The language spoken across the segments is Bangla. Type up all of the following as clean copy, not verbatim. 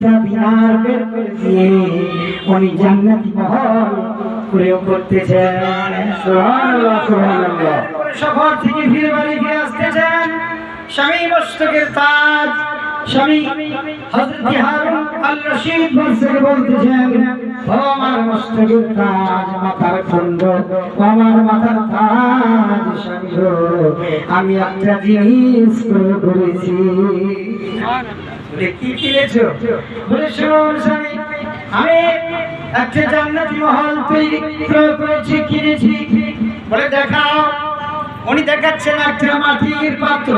দিনার বের করে দিয়ে উনি জান্নাতি মহল প্রয়োগ করতেছেন। সুবহানাল্লাহ সুবহানাল্লাহ। সফর থেকে ফিরে বাড়ি ফিরে আসতেছেন। স্বামী মস্তকের তাজ স্বামী হযরত হারুন আল রশিদ বলতেছেন, ও আমার মস্তকের তাজ, মাথার খন্ড, আমার মাথার তাজ স্বামী গো, আমি একটা জিনিস করেছি। কি কিনেছো? বলে শুনুন স্বামী, আমি একটা জান্নাতি মহল তৈরি করেছি, কিনেছি। বলে দেখাও। উনি দেখাচ্ছেন একটা মাটির পাত্র,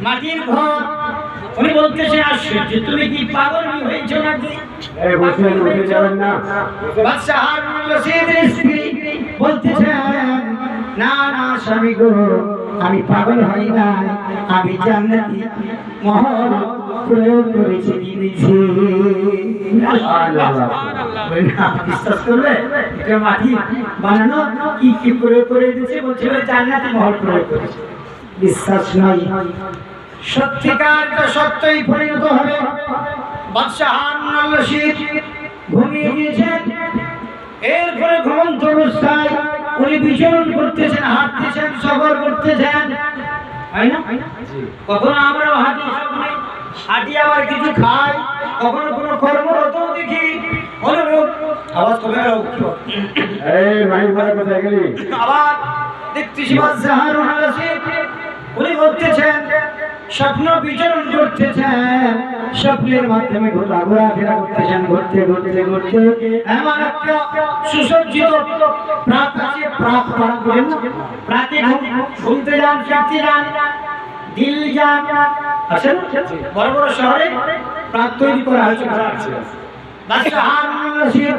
মাটির ঘর। উনি বলতেছে, আশ্চর্য, তুমি কি পাগল হয়েছো নাকি? বাদশা হারুন আল রশিদের স্ত্রী বলতেছেন, না না স্বামী গো, আমি পাগল হই না, আমি জান্নাতি মহল প্রয়োগ করেছি, কিনেছি। বিশ্বাস করবে? এটা মাটি বানানো, কি কি প্রয়োগ করে দিয়েছে? বলছে জান্নাতি মহল প্রয়োগ করেছে। বিশ্বাস নয়, সত্যিকারটা সত্যই পরিণত হবে। বাদশা হারুন আল রশিদ ঘুমিয়ে গিয়েছেন। এরপরে ঘুমন্ত অবস্থায় উনি বিচরণ করতেছেন, হাঁটতেছেন, সফর করতেছেন। কখনো আমরা হাঁটি আবার কিছু খাই, কখনো কোনো কর্মরত দেখি। আওয়াজ কমে গেল। আবার দেখতেছি বাদশা হারুন আল রশিদ উনি বলতেছেন, স্বপ্ন বিচরণ করতেছেন, স্বপ্নের মাধ্যমে ঘোরাফেরা করতেছেন। ঘুরতে ঘুরতে ঘুরতে এমন একটা সুসজ্জিত প্রাত আছে, প্রাতে ঘুরতে যান, ফিরতে যান, দিল যান, আছে বড় বড় শহরে প্রাত তৈরি করা হয়েছে। বাদশা হারুন আল রশিদ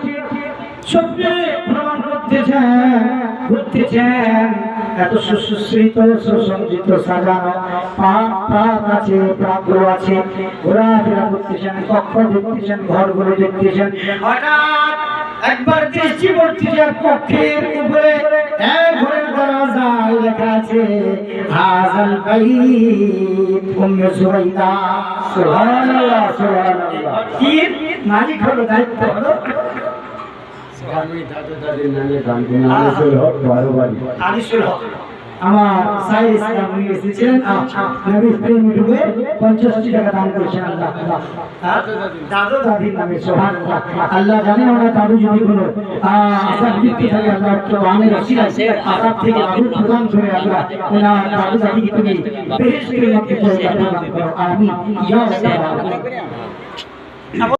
স্বপ্নে ভ্রমণ করতেছেন, ঘুরতেছেন। এত সুসজ্জিত সুসজ্জিত সাজানো প্রাত আছে, প্রাতগুলো আছে, ঘোরাফেরা করতেছেন, কক্ষ দেখতেছেন, ঘরগুলো দেখতেছেন। হঠাৎ একবার দৃষ্টি পড়তেছে কক্ষের উপরে এক ঘরের দরজায় লেখা আছে, হাযাল বাইত উম্মে সুবাইদা। সুবহানাল্লাহ সুবহানাল্লাহ। কি মালিক হলো, দায়িত্ব হলো আমার সাইদ ইসলাম উনি এসেছিলেন, নবী প্রেম ডুবে 50 টাকা দান করেছেন আল্লাহ। দাদু দাদির নামে সুবহানাল্লাহ। আল্লাহ জানে ওরা দাদু যদি কোনো আযাব দিতে থাকে, আল্লাহ তো আমের ওসিলায় আযাব থেকে আবুল প্রদান করে আল্লাহ ওনার দাদু দাদিকে তুমি বেহেশতের মধ্যে প্রদান করো। আমিন ইয়া রাব্বাল আলামিন।